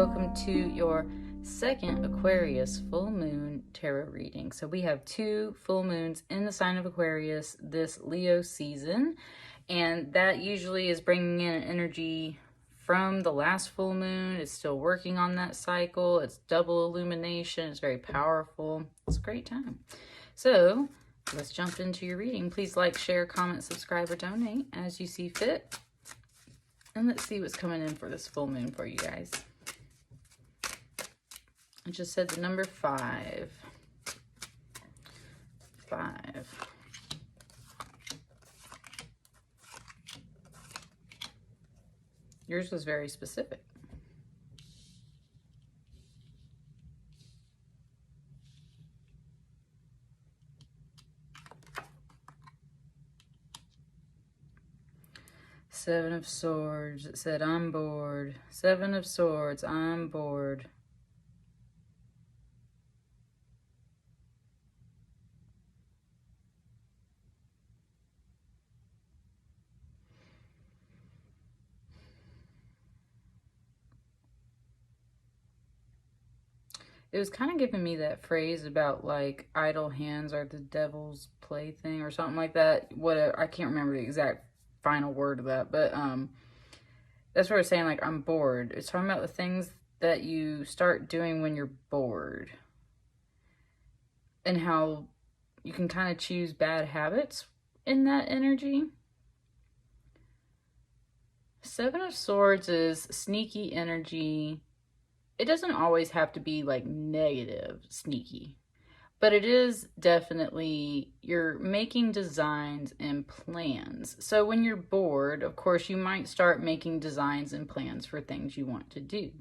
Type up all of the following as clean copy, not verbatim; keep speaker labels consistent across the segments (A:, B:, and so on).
A: welcome to your second Aquarius full moon tarot reading. So we have 2 full moons in the sign of Aquarius this Leo season, and that usually is bringing in an energy from the last full moon. It's still working on that cycle. It's double illumination. It's very powerful. It's a great time. So let's jump into your reading. Please like, share, comment, subscribe, or donate as you see fit. And let's see what's coming in for this full moon for you guys. I just said the number 5. 5. Yours was very specific. Seven of Swords. It said, I'm bored. 7 of Swords. I'm bored. It was kind of giving me that phrase about like idle hands are the devil's plaything or something like that. What I can't remember the exact final word of that, but that's what I was saying. Like, I'm bored. It's talking about the things that you start doing when you're bored, and how you can kind of choose bad habits in that energy. 7 of Swords is sneaky energy. It doesn't always have to be like negative sneaky, but it is definitely, you're making designs and plans. So when you're bored, of course, you might start making designs and plans for things you want to do.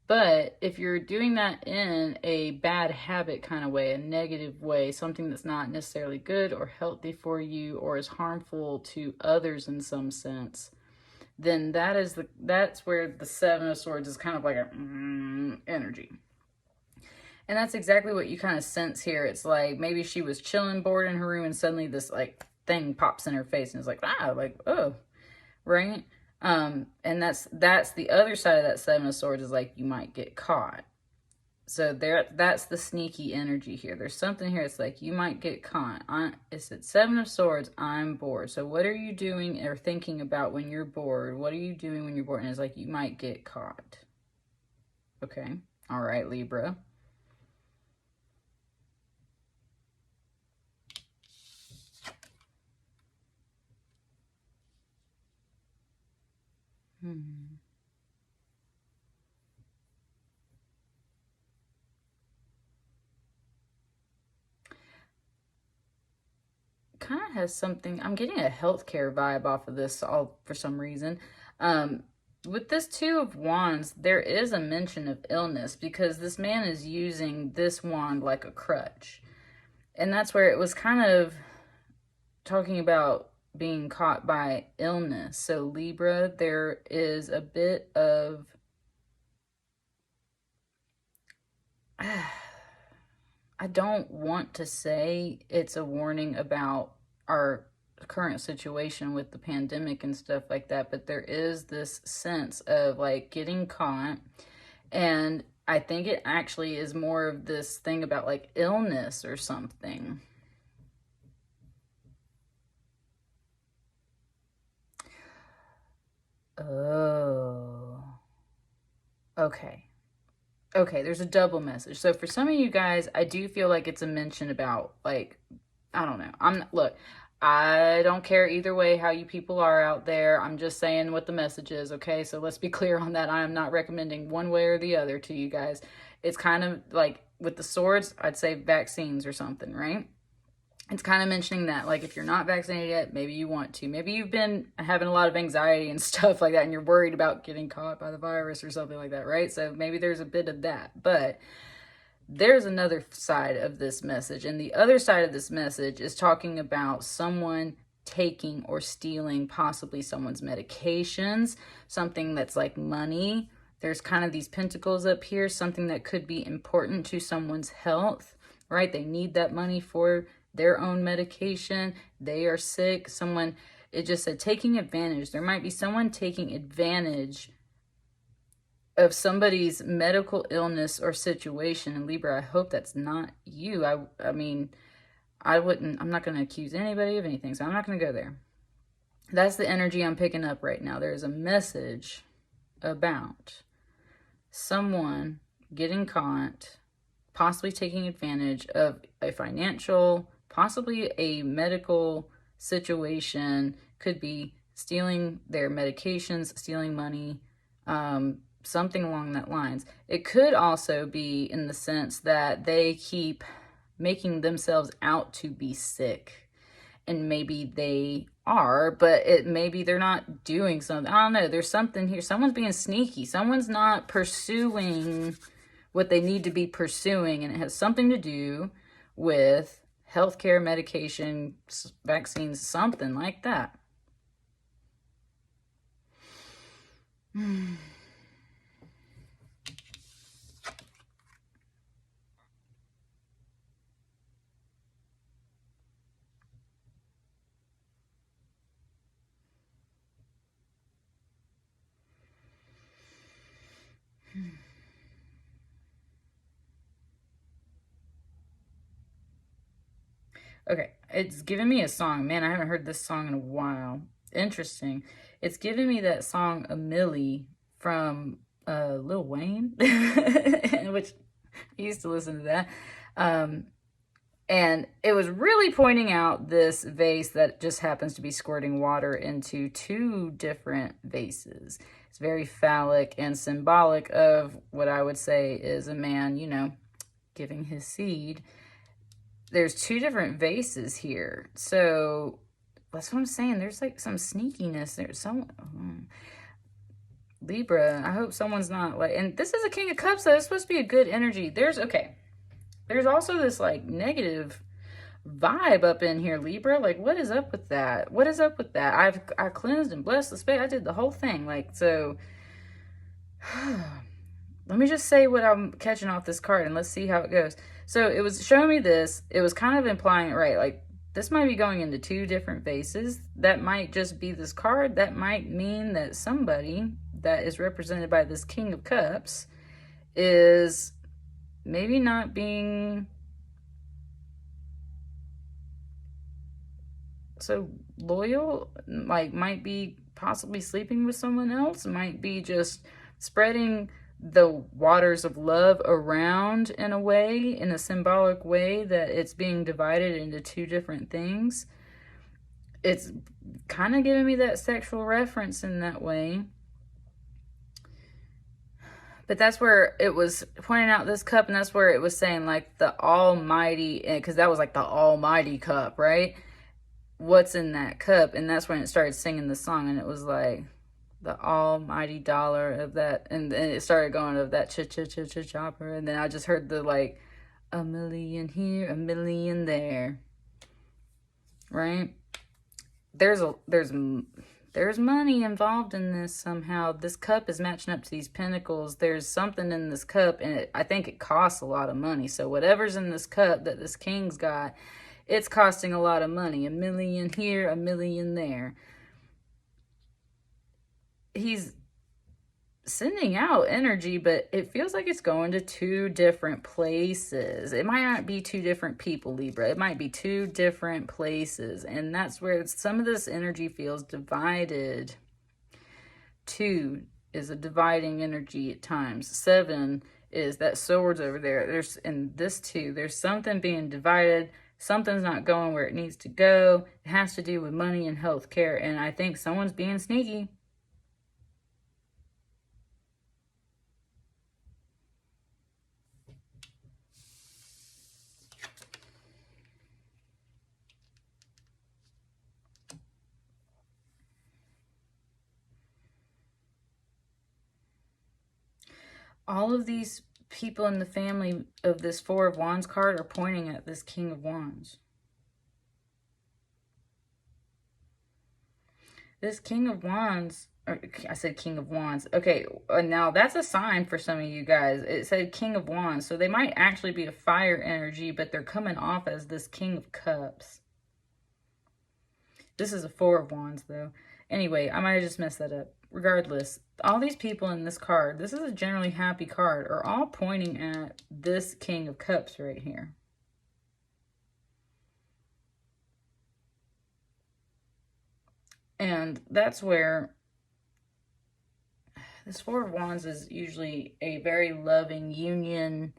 A: But if you're doing that in a bad habit kind of way, a negative way, something that's not necessarily good or healthy for you or is harmful to others in some sense, then that's where the 7 of Swords is kind of like a energy. And that's exactly what you kind of sense here. It's like maybe she was chilling, bored in her room, and suddenly this like thing pops in her face, and it's like, oh, right? And that's the other side of that 7 of Swords, is like you might get caught. So that's the sneaky energy here. There's something here. It's like you might get caught. It's at 7 of Swords. I'm bored. So what are you doing or thinking about when you're bored? What are you doing when you're bored? And it's like you might get caught. Okay. All right, Libra. Kind of has something, I'm getting a healthcare vibe off of this all for some reason. With this 2 of Wands, there is a mention of illness, because this man is using this wand like a crutch. And that's where it was kind of talking about being caught by illness. So Libra, there is a bit of I don't want to say it's a warning about our current situation with the pandemic and stuff like that, but there is this sense of like getting caught. And I think it actually is more of this thing about like illness or something. Oh, okay. Okay, there's a double message. So for some of you guys, I do feel like it's a mention about, like, I don't know. Look, I don't care either way how you people are out there. I'm just saying what the message is, okay? So let's be clear on that. I am not recommending one way or the other to you guys. It's kind of like with the Swords, I'd say vaccines or something, right? It's kind of mentioning that, like, if you're not vaccinated yet, maybe you want to. Maybe you've been having a lot of anxiety and stuff like that, and you're worried about getting caught by the virus or something like that, right? So maybe there's a bit of that. But there's another side of this message. And the other side of this message is talking about someone taking or stealing possibly someone's medications, something that's like money. There's kind of these pentacles up here, something that could be important to someone's health, right? They need that money for their own medication. They are sick. Someone, it just said taking advantage. There might be someone taking advantage of somebody's medical illness or situation. And Libra, I hope that's not you. I mean, I'm not going to accuse anybody of anything, so I'm not going to go there. That's the energy I'm picking up right now. There's a message about someone getting caught, possibly taking advantage of a financial, possibly a medical situation. Could be stealing their medications, stealing money, something along that lines. It could also be in the sense that they keep making themselves out to be sick, and maybe they are, but maybe they're not doing something. I don't know. There's something here. Someone's being sneaky. Someone's not pursuing what they need to be pursuing, and it has something to do with healthcare, medication, vaccines, something like that. Okay, it's giving me a song. Man, I haven't heard this song in a while. Interesting. It's giving me that song "A Millie" from Lil Wayne, which I used to listen to that. And it was really pointing out this vase that just happens to be squirting water into two different vases. It's very phallic and symbolic of what I would say is a man, you know, giving his seed. There's two different vases here. So that's what I'm saying. There's like some sneakiness. There's some Libra. I hope someone's not like, and this is a King of Cups, so it's supposed to be a good energy. There's also this like negative vibe up in here, Libra. Like, what is up with that? What is up with that? I cleansed and blessed the space. I did the whole thing. Like, so let me just say what I'm catching off this card and let's see how it goes. So it was showing me this. It was kind of implying it, right? Like, this might be going into two different vases. That might just be this card. That might mean that somebody that is represented by this King of Cups is maybe not being so loyal, like might be possibly sleeping with someone else, might be just spreading the waters of love around in a way, in a symbolic way, that it's being divided into two different things. It's kind of giving me that sexual reference in that way. But that's where it was pointing out this cup, and that's where it was saying like the almighty, because that was like the almighty cup, right? What's in that cup? And that's when it started singing the song, and it was like the almighty dollar of that, and then it started going of that chopper, and then I just heard the like a million here, a million there, right? There's money involved in this somehow. This cup is matching up to these pentacles. There's something in this cup, and I think it costs a lot of money. So whatever's in this cup that this king's got, it's costing a lot of money. A million here, a million there. He's sending out energy, but it feels like it's going to two different places. It might not be two different people, Libra. It might be two different places. And that's where some of this energy feels divided. 2 is a dividing energy at times. 7 is that swords over there. There's, in this 2, there's something being divided. Something's not going where it needs to go. It has to do with money and healthcare. And I think someone's being sneaky. All of these people in the family of this 4 of Wands card are pointing at this King of Wands. This King of Wands, or I said King of Wands. Okay, now that's a sign for some of you guys. It said King of Wands, so they might actually be a fire energy, but they're coming off as this King of Cups. This is a 4 of Wands, though. Anyway, I might have just messed that up. regardless, all these people in this card, this is a generally happy card, are all pointing at this King of Cups right here. And that's where this Four of Wands is usually a very loving union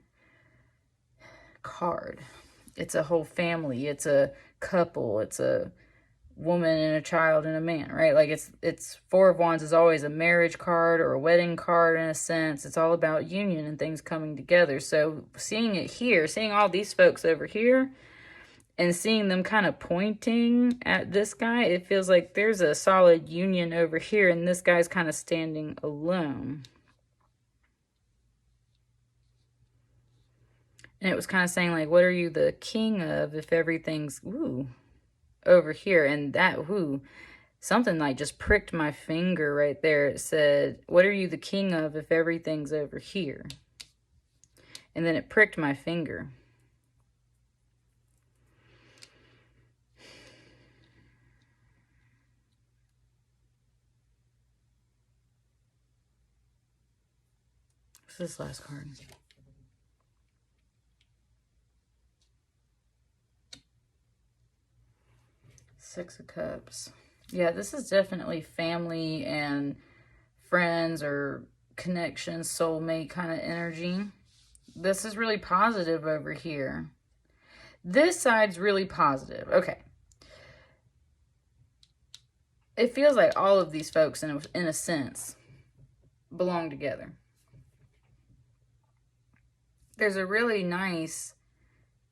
A: card. It's a whole family. It's a couple. It's a woman and a child and a man, right? Like it's Four of Wands is always a marriage card or a wedding card in a sense. It's all about union and things coming together. So seeing it here, seeing all these folks over here and seeing them kind of pointing at this guy, it feels like there's a solid union over here and this guy's kind of standing alone. And it was kind of saying like, what are you the king of if everything's, ooh, over here? And that, ooh, something like just pricked my finger right there. It said, what are you the king of if everything's over here? And then it pricked my finger. What's this last card? Six of Cups. Yeah, this is definitely family and friends or connection, soulmate kind of energy. This is really positive over here. This side's really positive. Okay. It feels like all of these folks, in a sense, belong together. There's a really nice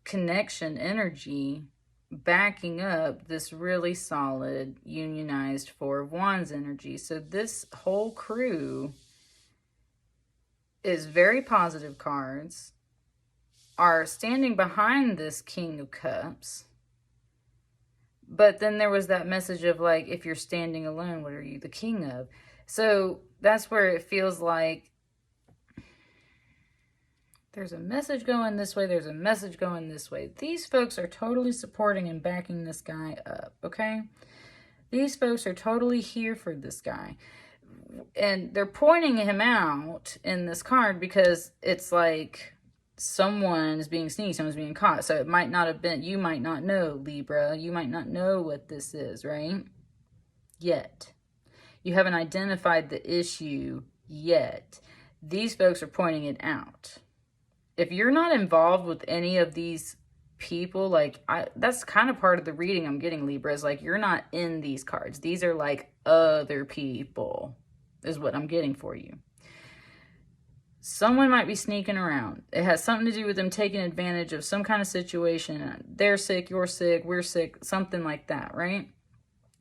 A: connection energy backing up this really solid unionized Four of Wands energy. So this whole crew is very positive cards, are standing behind this King of Cups. But then there was that message of like, if you're standing alone, what are you the king of? So that's where it feels like there's a message going this way. There's a message going this way. These folks are totally supporting and backing this guy up, okay? These folks are totally here for this guy. And they're pointing him out in this card because it's like someone is being sneaky, someone's being caught. So it might not have been, you might not know, Libra. You might not know what this is, right? Yet. You haven't identified the issue yet. These folks are pointing it out. If you're not involved with any of these people, like, that's kind of part of the reading I'm getting, Libra, is like, you're not in these cards. These are like other people, is what I'm getting for you. Someone might be sneaking around. It has something to do with them taking advantage of some kind of situation. They're sick, you're sick, we're sick, something like that, right?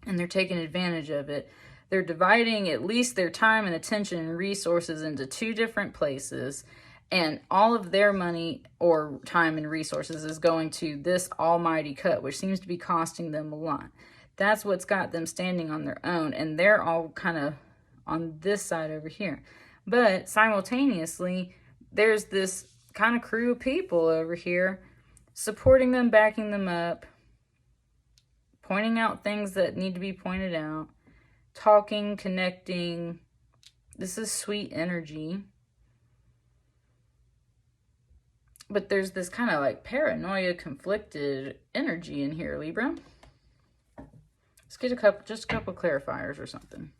A: And they're taking advantage of it. They're dividing at least their time and attention and resources into two different places. And all of their money or time and resources is going to this almighty cut, which seems to be costing them a lot. That's what's got them standing on their own. And they're all kind of on this side over here. But simultaneously, there's this kind of crew of people over here supporting them, backing them up, pointing out things that need to be pointed out, talking, connecting. This is sweet energy. But there's this kind of like paranoia, conflicted energy in here, Libra. Let's get just a couple clarifiers or something.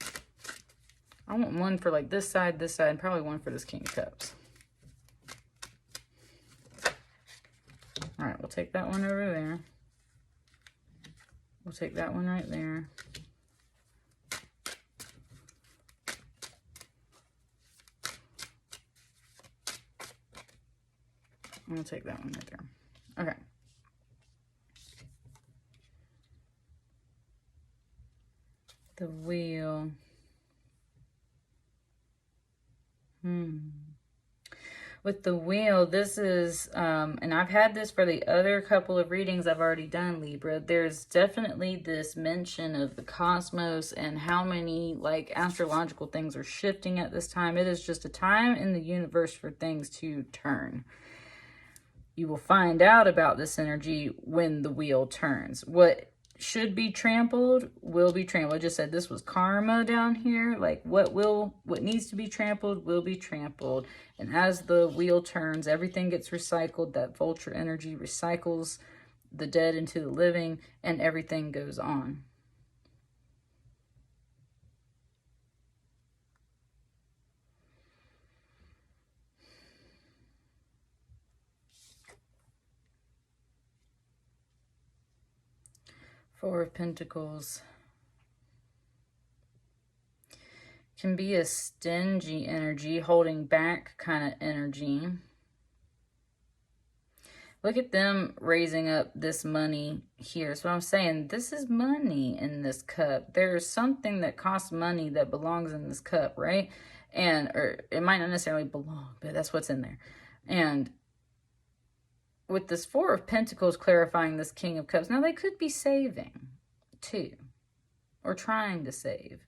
A: I want one for like this side, and probably one for this King of Cups. All right, we'll take that one over there. We'll take that one right there. I'm going to take that one right there. Okay. The wheel. With the wheel, this is, and I've had this for the other couple of readings I've already done, Libra. There's definitely this mention of the cosmos and how many, like, astrological things are shifting at this time. It is just a time in the universe for things to turn. You will find out about this energy when the wheel turns. What should be trampled will be trampled. I just said this was karma down here. Like what needs to be trampled will be trampled. And as the wheel turns, everything gets recycled. That vulture energy recycles the dead into the living, and everything goes on. Four of Pentacles can be a stingy energy, holding back kind of energy. Look at them raising up this money here. So I'm saying this is money in this cup. There's something that costs money that belongs in this cup, right? And, or it might not necessarily belong, but that's what's in there. And with this Four of Pentacles clarifying this King of Cups, now they could be saving too, or trying to save.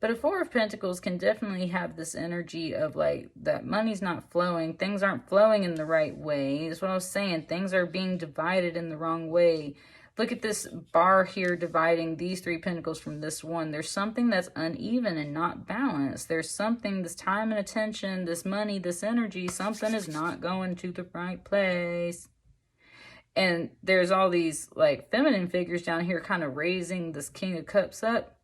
A: But a Four of Pentacles can definitely have this energy of like that money's not flowing. Things aren't flowing in the right way. That's what I was saying. Things are being divided in the wrong way. Look at this bar here dividing these three pentacles from this one. There's something that's uneven and not balanced. There's something, this time and attention, this money, this energy, something is not going to the right place. And there's all these like feminine figures down here kind of raising this King of Cups up.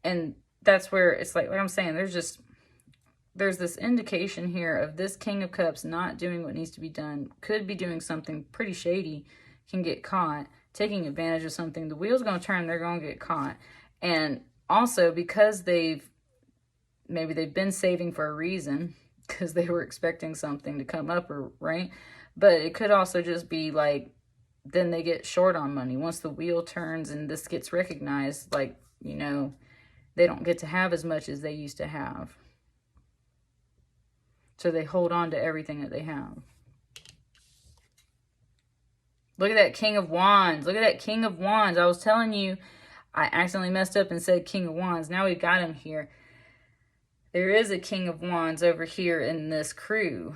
A: And that's where it's like I'm saying, there's this indication here of this King of Cups not doing what needs to be done, could be doing something pretty shady, can get caught, taking advantage of something. The wheel's going to turn, they're going to get caught. And also because maybe they've been saving for a reason, because they were expecting something to come up, or right? But it could also just be like, then they get short on money. Once the wheel turns and this gets recognized, like, you know, they don't get to have as much as they used to have. So they hold on to everything that they have. Look at that King of Wands. Look at that King of Wands. I was telling you, I accidentally messed up and said King of Wands. Now we've got him here. There is a King of Wands over here in this crew.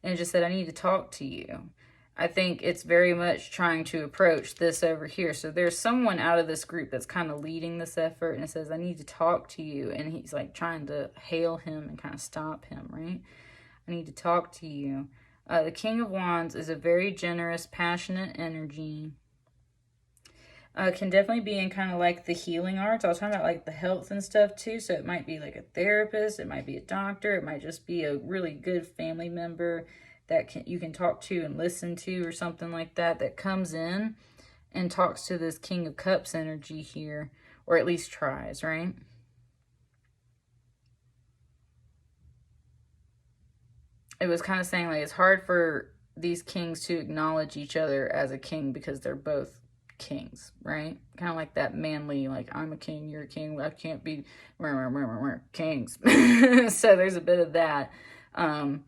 A: And it just said, I need to talk to you. I think it's very much trying to approach this over here. So there's someone out of this group that's kind of leading this effort, and it says, I need to talk to you. And he's like trying to hail him and kind of stop him, right? I need to talk to you. The King of Wands is a very generous, passionate energy. Can definitely be in kind of like the healing arts. I was talking about like the health and stuff too. So it might be like a therapist. It might be a doctor. It might just be a really good family member that you can talk to and listen to, or something like that, that comes in and talks to this King of Cups energy here, or at least tries, right? It was kind of saying like it's hard for these kings to acknowledge each other as a king because they're both kings, right? Kind of like that manly, like I'm a king, you're a king, I can't be kings. So there's a bit of that. And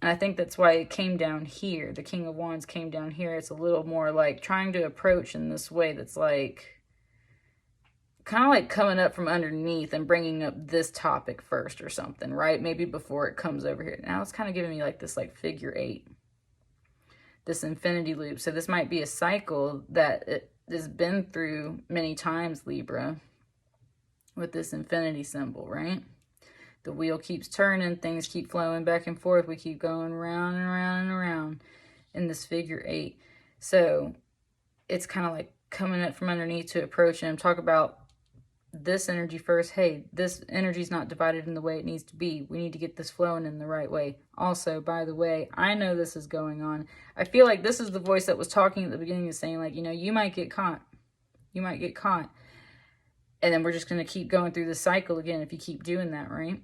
A: I think that's why it came down here. The King of Wands came down here. It's a little more like trying to approach in this way that's like, kind of like coming up from underneath and bringing up this topic first or something, right? Maybe before it comes over here. Now it's kind of giving me like this like figure 8. This infinity loop. So this might be a cycle that it has been through many times, Libra, with this infinity symbol, right? The wheel keeps turning, things keep flowing back and forth. We keep going around and around and around in this figure 8. So it's kind of like coming up from underneath to approach him. Talk about this energy first. Hey, this energy is not divided in the way it needs to be. We need to get this flowing in the right way. Also, by the way, I know this is going on. I feel like this is the voice that was talking at the beginning and saying like, you know, you might get caught. You might get caught. And then we're just going to keep going through the cycle again if you keep doing that, right?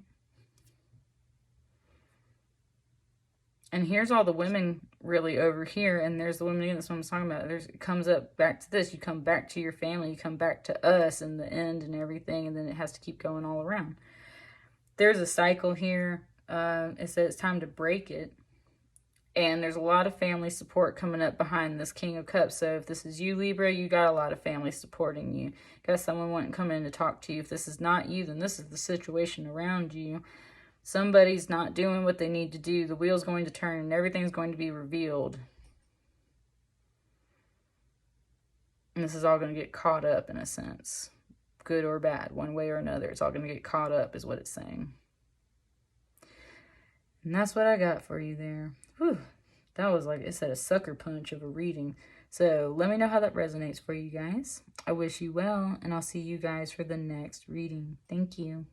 A: And here's all the women really over here. And there's the women again. That's what I'm talking about. It comes up back to this. You come back to your family. You come back to us in the end and everything. And then it has to keep going all around. There's a cycle here. It says it's time to break it. And there's a lot of family support coming up behind this King of Cups. So if this is you, Libra, you got a lot of family supporting you. Got someone wanting to come in to talk to you. If this is not you, then this is the situation around you. Somebody's not doing what they need to do. The wheel's going to turn and everything's going to be revealed. And this is all going to get caught up in a sense. Good or bad, one way or another. It's all going to get caught up is what it's saying. And that's what I got for you there. Whew. That was like, it said, a sucker punch of a reading. So let me know how that resonates for you guys. I wish you well, and I'll see you guys for the next reading. Thank you.